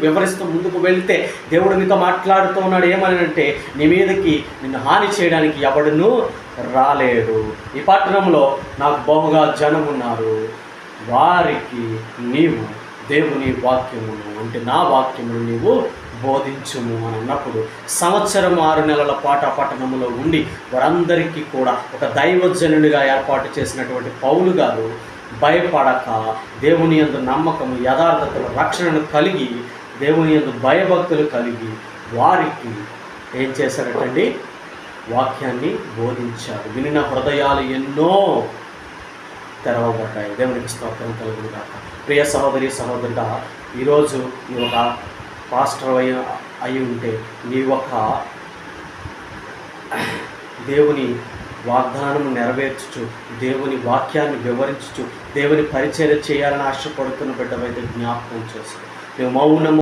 వివరిస్తూ ముందుకు వెళ్తే దేవుడు నీతో మాట్లాడుతూ ఉన్నాడు. ఏమనంటే, నీ మీదకి నిన్ను హాని చేయడానికి ఎవడునూ రాలేడు. ఈ పట్టణంలో నాకు బహుగా జనం ఉన్నారు, వారికి నీవు దేవుని వాక్యమును అంటే నా వాక్యమును నీవు బోధించుము అని అన్నప్పుడు, సంవత్సరం 6 నెలల పాటు ఆ పట్టణంలో ఉండి వారందరికీ కూడా ఒక దైవజనుడిగా ఏర్పాటు చేసినటువంటి పౌలు గారు భయపడక, దేవుని యందు నమ్మకము, యథార్థతలు, రక్షణను కలిగి, దేవుని యందు భయభక్తులు కలిగి వారికి ఏం చేశారటండి? వాక్యాన్ని బోధించారు. వినిన హృదయాలు ఎన్నో తెరవబడ్డాయి. దేవునికి స్తోత్రం కలుగును గాక. ప్రియ సహోదరి సహోదరుడా, ఈరోజు నీ ఒక పాస్టర్ అయి ఉంటే, నీ ఒక దేవుని వాగ్దానము నెరవేర్చుచు, దేవుని వాక్యాన్ని వివరించుచు, దేవుని పరిచర్య చేయాలని ఆశపడుతున్న బిడ్డవైతే జ్ఞాపకం చేసుకో. నువ్వు మౌనము